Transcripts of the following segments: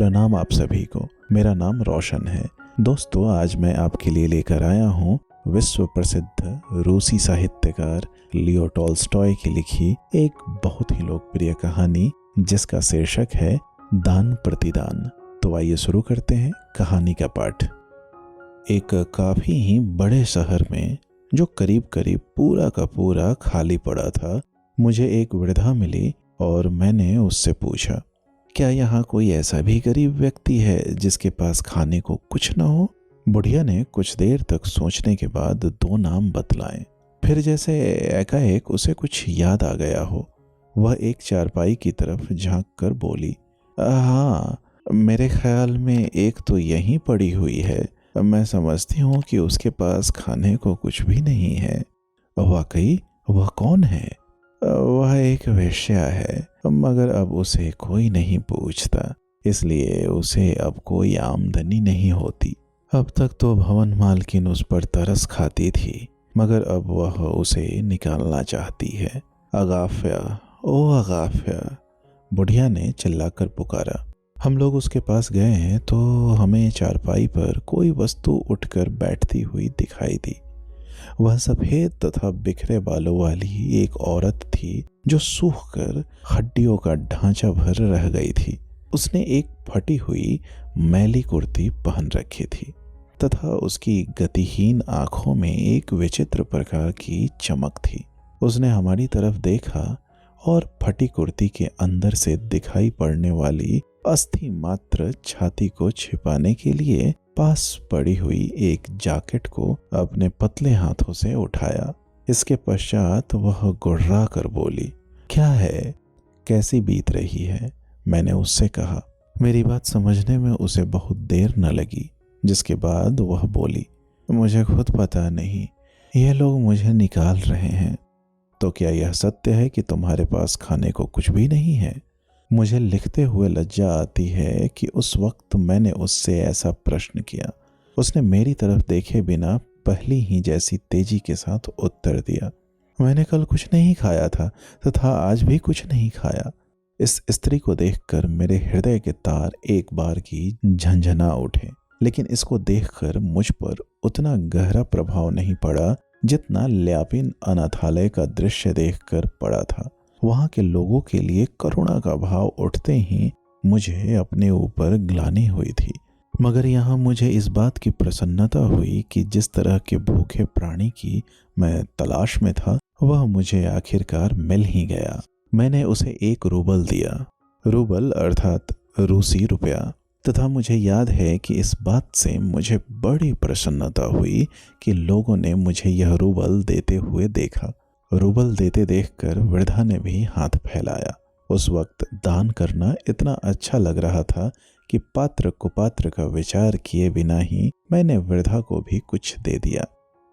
प्रणाम आप सभी को। मेरा नाम रोशन है। दोस्तों, आज मैं आपके लिए लेकर आया हूँ विश्व प्रसिद्ध रूसी साहित्यकार लियो टॉल्स्टॉय की लिखी एक बहुत ही लोकप्रिय कहानी जिसका शीर्षक है दान प्रतिदान। तो आइए शुरू करते हैं कहानी का पाठ। एक काफी ही बड़े शहर में जो करीब करीब पूरा का पूरा खाली पड़ा था, मुझे एक वृद्धा मिली और मैंने उससे पूछा, क्या यहाँ कोई ऐसा भी गरीब व्यक्ति है जिसके पास खाने को कुछ न हो? बुढ़िया ने कुछ देर तक सोचने के बाद 2 नाम बतलाए। फिर जैसे एकाएक उसे कुछ याद आ गया हो, वह एक चारपाई की तरफ झांक कर बोली, हाँ, मेरे ख्याल में एक तो यहीं पड़ी हुई है। मैं समझती हूँ कि उसके पास खाने को कुछ भी नहीं है। वाकई? वह कौन है? वह एक वेश्या है, मगर अब उसे कोई नहीं पूछता, इसलिए उसे अब कोई आमदनी नहीं होती। अब तक तो भवन मालकिन उस पर तरस खाती थी, मगर अब वह उसे निकालना चाहती है। अगाफ्या, ओ अगाफ्या, बुढ़िया ने चिल्लाकर पुकारा। हम लोग उसके पास गए हैं तो हमें चारपाई पर कोई वस्तु उठकर बैठती हुई दिखाई दी। वह सफेद तथा बिखरे बालों वाली एक औरत थी जो सूख कर हड्डियों का ढांचा भर रह गई थी। उसने एक फटी हुई मैली कुर्ती पहन रखी थी तथा उसकी गतिहीन आंखों में एक विचित्र प्रकार की चमक थी। उसने हमारी तरफ देखा और फटी कुर्ती के अंदर से दिखाई पड़ने वाली अस्थि मात्र छाती को छिपाने के लिए पास पड़ी हुई एक जैकेट को अपने पतले हाथों से उठाया। इसके पश्चात वह गुर्रा कर बोली, क्या है, कैसी बीत रही है? मैंने उससे कहा। मेरी बात समझने में उसे बहुत देर न लगी, जिसके बाद वह बोली, मुझे खुद पता नहीं, ये लोग मुझे निकाल रहे हैं। तो क्या यह सत्य है कि तुम्हारे पास खाने को कुछ भी नहीं है? मुझे लिखते हुए लज्जा आती है कि उस वक्त मैंने उससे ऐसा प्रश्न किया। उसने मेरी तरफ देखे बिना पहली ही जैसी तेजी के साथ उत्तर दिया, मैंने कल कुछ नहीं खाया था तथा आज भी कुछ नहीं खाया। इस स्त्री को देखकर मेरे हृदय के तार एक बार की झंझना उठे, लेकिन इसको देखकर मुझ पर उतना गहरा प्रभाव नहीं पड़ा जितना ल्यापिन अनाथालय का दृश्य देखकर पड़ा था। वहां के लोगों के लिए करुणा का भाव उठते ही मुझे अपने ऊपर ग्लानि हुई थी, मगर यहाँ मुझे इस बात की प्रसन्नता हुई कि जिस तरह के भूखे प्राणी की मैं तलाश में था वह मुझे आखिरकार मिल ही गया। मैंने उसे 1 रूबल दिया, रूबल अर्थात रूसी रुपया, तथा मुझे याद है कि इस बात से मुझे बड़ी प्रसन्नता हुई कि लोगों ने मुझे यह रूबल देते हुए देखा। रूबल देते देखकर वृद्धा ने भी हाथ फैलाया। उस वक्त दान करना इतना अच्छा लग रहा था कि पात्र कुपात्र का विचार किए बिना ही मैंने वृद्धा को भी कुछ दे दिया।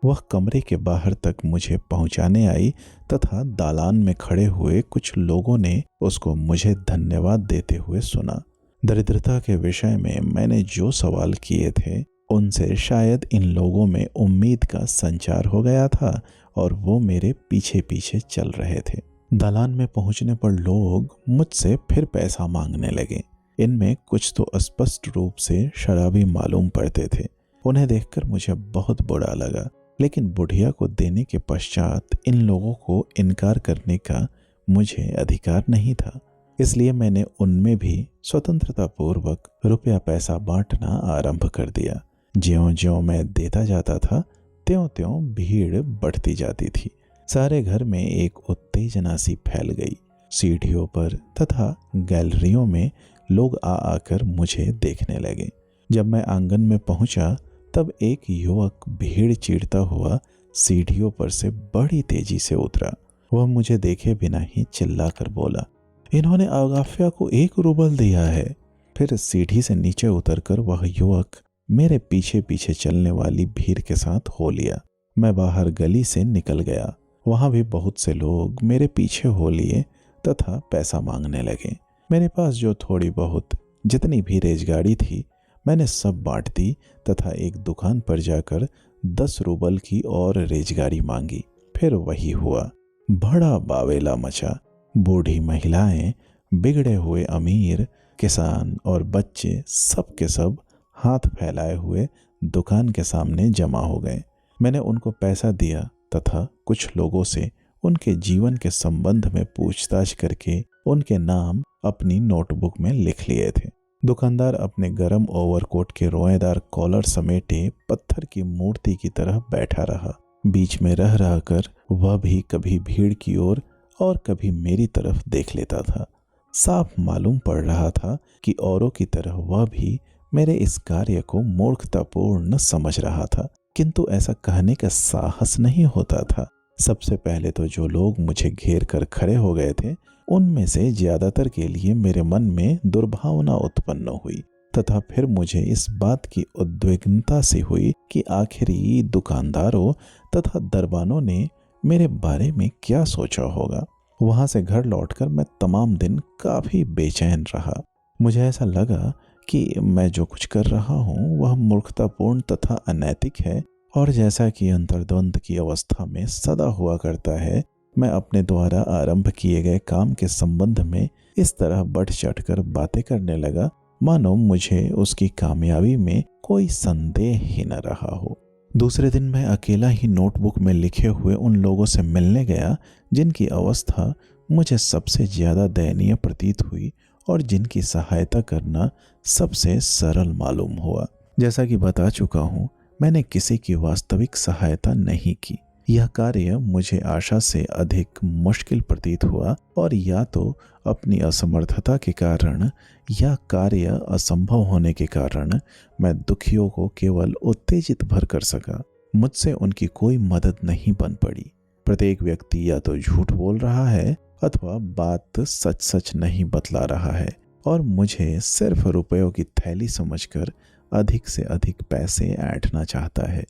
वह कमरे के बाहर तक मुझे पहुंचाने आई तथा दालान में खड़े हुए कुछ लोगों ने उसको मुझे धन्यवाद देते हुए सुना। दरिद्रता के विषय में मैंने जो सवाल किए थे उनसे शायद इन लोगों में उम्मीद का संचार हो गया था और वो मेरे पीछे पीछे चल रहे थे। दालान में पहुंचने पर लोग मुझसे फिर पैसा मांगने लगे। इनमें कुछ तो स्पष्ट रूप से शराबी मालूम पड़ते थे। उन्हें देखकर मुझे बहुत बुरा लगा, लेकिन बुढ़िया को देने के पश्चात इन लोगों को इनकार करने का मुझे अधिकार नहीं था, इसलिए मैंने उनमें भी स्वतंत्रता पूर्वक रुपया पैसा बांटना आरंभ कर दिया। ज्यों-ज्यों मैं देता जाता था त्यों-त्यों भीड़ बढ़ती जाती थी। सारे घर में एक उत्तेजना सी फैल गई। सीढ़ियों पर तथा गैलरियों में लोग आ आकर मुझे देखने लगे। जब मैं आंगन में पहुंचा तब एक युवक भीड़ चीरता हुआ सीढ़ियों पर से बड़ी तेजी से उतरा। वह मुझे देखे बिना ही चिल्लाकर बोला, इन्होंने अगाफ्या को 1 रूबल दिया है। फिर सीढ़ी से नीचे उतरकर वह युवक मेरे पीछे पीछे चलने वाली भीड़ के साथ हो लिया। मैं बाहर गली से निकल गया। वहां भी बहुत से लोग मेरे पीछे हो लिए तथा पैसा मांगने लगे। मेरे पास जो थोड़ी बहुत जितनी भी रेजगाड़ी थी मैंने सब बांट दी तथा एक दुकान पर जाकर 10 रूबल की और रेजगाड़ी मांगी। फिर वही हुआ, बड़ा बावेला मचा। बूढ़ी महिलाएं, बिगड़े हुए अमीर किसान और बच्चे सब के सब हाथ फैलाए हुए दुकान के सामने जमा हो गए। मैंने उनको पैसा दिया तथा कुछ लोगों से उनके जीवन के संबंध में पूछताछ करके उनके नाम अपनी नोटबुक में लिख लिए थे। दुकानदार अपने गरम ओवरकोट के रोएदार कॉलर समेटे पत्थर की मूर्ति की तरह बैठा रहा। बीच में रह रहकर वह भी कभी भीड़ की ओर और कभी मेरी तरफ देख लेता था। साफ मालूम पड़ रहा था कि औरों की तरह वह भी मेरे इस कार्य को मूर्खतापूर्ण समझ रहा था, किंतु ऐसा कहने का साहस नहीं होता था। सबसे पहले तो जो लोग मुझे घेर कर खड़े हो गए थे, उनमें से ज्यादातर के लिए मेरे मन में दुर्भावना उत्पन्न हुई तथा फिर मुझे इस बात की उद्विग्नता सी हुई कि आखिर दुकानदारों तथा दरबानों ने मेरे बारे में क्या सोचा होगा। वहां से घर लौटकर मैं तमाम दिन काफी बेचैन रहा। मुझे ऐसा लगा कि मैं जो कुछ कर रहा हूँ वह मूर्खतापूर्ण तथा अनैतिक है, और जैसा कि अंतर्द्वंद की अवस्था में सदा हुआ करता है, मैं अपने द्वारा आरंभ किए गए काम के संबंध में इस तरह बढ़ चढ़कर बातें करने लगा मानो मुझे उसकी कामयाबी में कोई संदेह ही न रहा हो। दूसरे दिन मैं अकेला ही नोटबुक में लिखे हुए उन लोगों से मिलने गया जिनकी अवस्था मुझे सबसे ज्यादा दयनीय प्रतीत हुई और जिनकी सहायता करना सबसे सरल मालूम हुआ। जैसा कि बता चुका हूँ, मैंने किसी की वास्तविक सहायता नहीं की। यह कार्य मुझे आशा से अधिक मुश्किल प्रतीत हुआ, और या तो अपनी असमर्थता के कारण या कार्य असंभव होने के कारण मैं दुखियों को केवल उत्तेजित भर कर सका। मुझसे उनकी कोई मदद नहीं बन पड़ी। प्रत्येक व्यक्ति या तो झूठ बोल रहा है अथवा बात सच सच नहीं बतला रहा है, और मुझे सिर्फ रुपयों की थैली समझकर अधिक से अधिक पैसे ऐंठना चाहता है।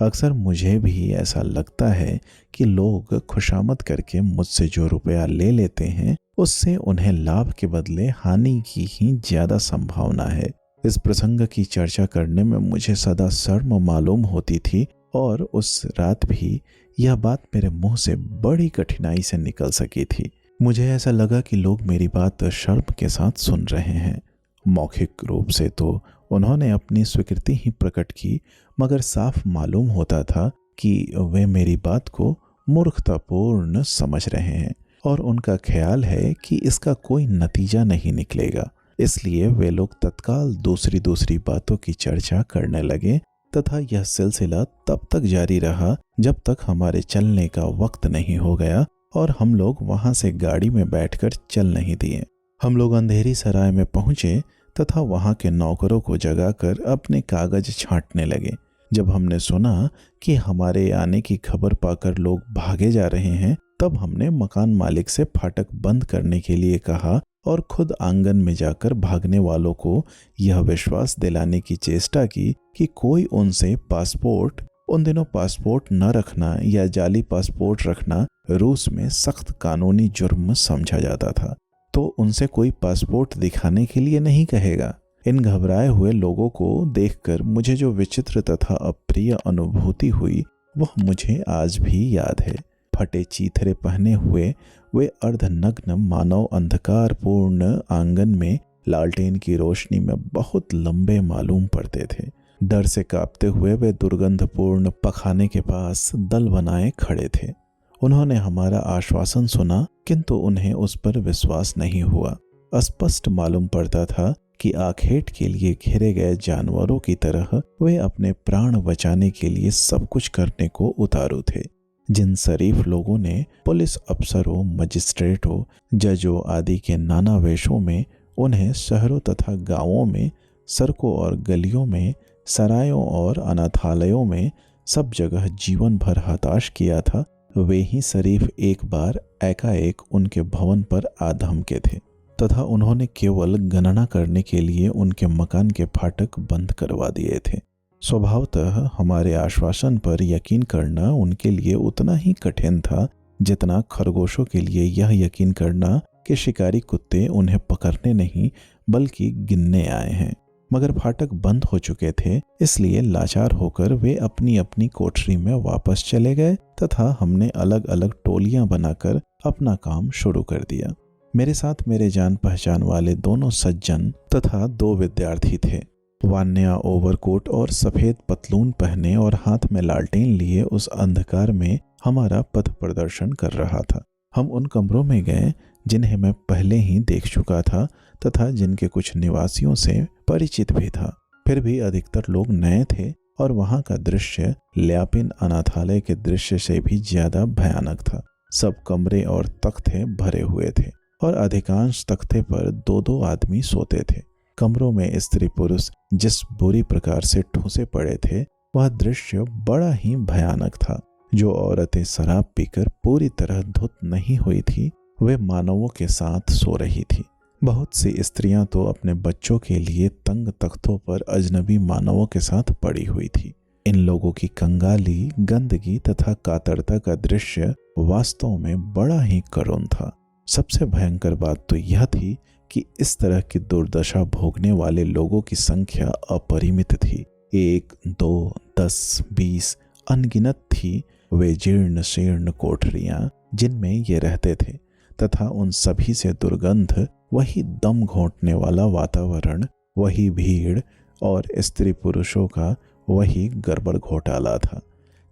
अक्सर मुझे भी ऐसा लगता है कि लोग खुशामद करके मुझसे जो रुपया ले लेते हैं, उससे उन्हें लाभ के बदले हानि की ही ज्यादा संभावना है। इस प्रसंग की चर्चा करने में मुझे सदा शर्म मालूम होती थी, और उस रात भी यह बात मेरे मुंह से बड़ी कठिनाई से निकल सकी थी। मुझे ऐसा लगा कि लोग मेरी बात शर्म के साथ सुन रहे हैं। मौखिक रूप से तो उन्होंने अपनी स्वीकृति ही प्रकट की, मगर साफ मालूम होता था कि वे मेरी बात को मूर्खतापूर्ण समझ रहे हैं, और उनका ख्याल है कि इसका कोई नतीजा नहीं निकलेगा। इसलिए वे लोग तत्काल दूसरी दूसरी बातों की चर्चा करने लगे, तथा यह सिलसिला तब तक जारी रहा जब तक हमारे चलने का वक्त नहीं हो गया और हम लोग वहां से गाड़ी में बैठकर चल नहीं दिए। हम लोग अंधेरी सराय में पहुंचे तथा वहां के नौकरों को जगाकर अपने कागज छांटने लगे। जब हमने सुना कि हमारे आने की खबर पाकर लोग भागे जा रहे हैं, तब हमने मकान मालिक से फाटक बंद करने के लिए कहा और खुद आंगन में जाकर भागने वालों को यह विश्वास दिलाने की चेष्टा की कि कोई उनसे पासपोर्ट, उन दिनों पासपोर्ट न रखना या जाली पासपोर्ट रखना रूस में सख्त कानूनी जुर्म समझा जाता था, तो उनसे कोई पासपोर्ट दिखाने के लिए नहीं कहेगा। इन घबराए हुए लोगों को देखकर मुझे जो विचित्र तथा अप्रिय अनुभूति हुई वह मुझे आज भी याद है। फटे चीथरे पहने हुए वे अर्धनग्न मानव अंधकारपूर्ण आंगन में लालटेन की रोशनी में बहुत लंबे मालूम पड़ते थे। डर से कांपते हुए वे दुर्गंधपूर्ण पखाने के पास दल बनाए खड़े थे। उन्होंने हमारा आश्वासन सुना, किंतु उन्हें उस पर विश्वास नहीं हुआ। स्पष्ट मालूम पड़ता था कि आखेट के लिए घेरे गए जानवरों की तरह वे अपने प्राण बचाने के लिए सब कुछ करने को उतारू थे। जिन शरीफ लोगों ने पुलिस अफसरों, मजिस्ट्रेटों, जजों आदि के नाना वेशों में उन्हें शहरों तथा गांवों में, सड़कों और गलियों में, सरायों और अनाथालयों में सब जगह जीवन भर हताश किया था, वे ही शरीफ एक बार एकाएक उनके भवन पर आ धमके थे तथा उन्होंने केवल गणना करने के लिए उनके मकान के फाटक बंद करवा दिए थे। स्वभावतः हमारे आश्वासन पर यकीन करना उनके लिए उतना ही कठिन था जितना खरगोशों के लिए यह यकीन करना कि शिकारी कुत्ते उन्हें पकड़ने नहीं बल्कि गिनने आए हैं। मगर फाटक बंद हो चुके थे, इसलिए लाचार होकर वे अपनी अपनी कोठरी में वापस चले गए तथा हमने अलग अलग टोलियां बनाकर अपना काम शुरू कर दिया। मेरे साथ मेरे जान पहचान वाले दोनों सज्जन तथा 2 विद्यार्थी थे। वान्या ओवरकोट और सफेद पतलून पहने और हाथ में लालटेन लिए उस अंधकार में हमारा पथ प्रदर्शन कर रहा था। हम उन कमरों में गए जिन्हें मैं पहले ही देख चुका था तथा जिनके कुछ निवासियों से परिचित भी था। फिर भी अधिकतर लोग नए थे और वहां का दृश्य ल्यापिन अनाथालय के दृश्य से भी ज्यादा भयानक था। सब कमरे और तख्ते भरे हुए थे और अधिकांश तख्ते पर 2-2 आदमी सोते थे। कमरों में स्त्री पुरुष जिस बुरी प्रकार से ठूंसे पड़े थे वह दृश्य बड़ा ही भयानक था। जो औरतें शराब पीकर पूरी तरह धुत नहीं हुई थी वे मानवों के साथ सो रही थी। बहुत सी स्त्रियां तो अपने बच्चों के लिए तंग तख्तों पर अजनबी मानवों के साथ पड़ी हुई थी। इन लोगों की कंगाली, गंदगी तथा कातरता का दृश्य वास्तव में बड़ा ही करुण था। सबसे भयंकर बात तो यह थी कि इस तरह की दुर्दशा भोगने वाले लोगों की संख्या अपरिमित थी। 1, 2, 10, 20 अनगिनत थी वे जीर्ण शीर्ण कोठरियां जिनमें ये रहते थे तथा उन सभी से दुर्गंध, वही दम घोंटने वाला वातावरण, वही भीड़ और स्त्री पुरुषों का वही गड़बड़ घोटाला था।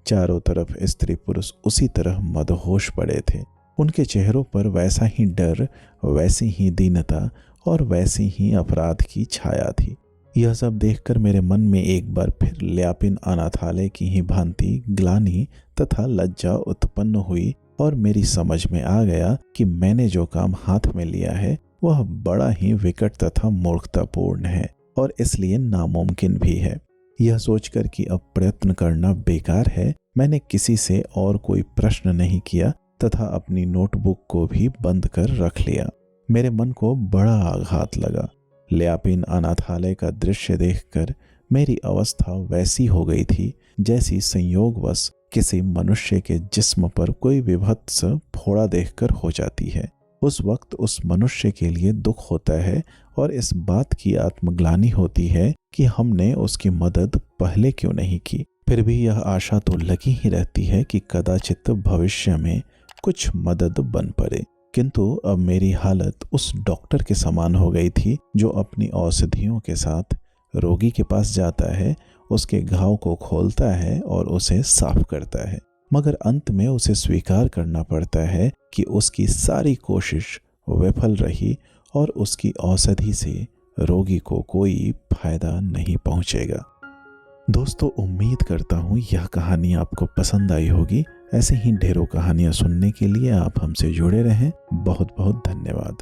चारों तरफ स्त्री पुरुष उसी तरह मदहोश पड़े थे। उनके चेहरों पर वैसा ही डर, वैसी ही दीनता और वैसी ही अपराध की छाया थी। यह सब देखकर मेरे मन में एक बार फिर ल्यापिन अनाथालय की ही भांति ग्लानि तथा लज्जा उत्पन्न हुई और मेरी समझ में आ गया कि मैंने जो काम हाथ में लिया है वह बड़ा ही विकट तथा मूर्खतापूर्ण है और इसलिए नामुमकिन भी है। यह सोचकर कि अब प्रयत्न करना बेकार है, मैंने किसी से और कोई प्रश्न नहीं किया तथा अपनी नोटबुक को भी बंद कर रख लिया। मेरे मन को बड़ा आघात लगा। ल्यापिन अनाथालय का दृश्य देखकर मेरी अवस्था वैसी हो गई थी जैसी संयोगवश किसी मनुष्य के जिस्म पर कोई विभत्स फोड़ा देखकर हो जाती है। उस वक्त उस मनुष्य के लिए दुख होता है और इस बात की आत्मग्लानि होती है कि हमने उसकी मदद पहले क्यों नहीं की। फिर भी यह आशा तो लगी ही रहती है कि कदाचित भविष्य में कुछ मदद बन पड़े। किंतु अब मेरी हालत उस डॉक्टर के समान हो गई थी जो अपनी औषधियों के साथ रोगी के पास जाता है, उसके घाव को खोलता है और उसे साफ करता है, मगर अंत में उसे स्वीकार करना पड़ता है कि उसकी सारी कोशिश विफल रही और उसकी औषधि से रोगी को कोई फायदा नहीं पहुंचेगा। दोस्तों, उम्मीद करता हूँ यह कहानी आपको पसंद आई होगी। ऐसे ही ढेरों कहानियाँ सुनने के लिए आप हमसे जुड़े रहें। बहुत बहुत धन्यवाद।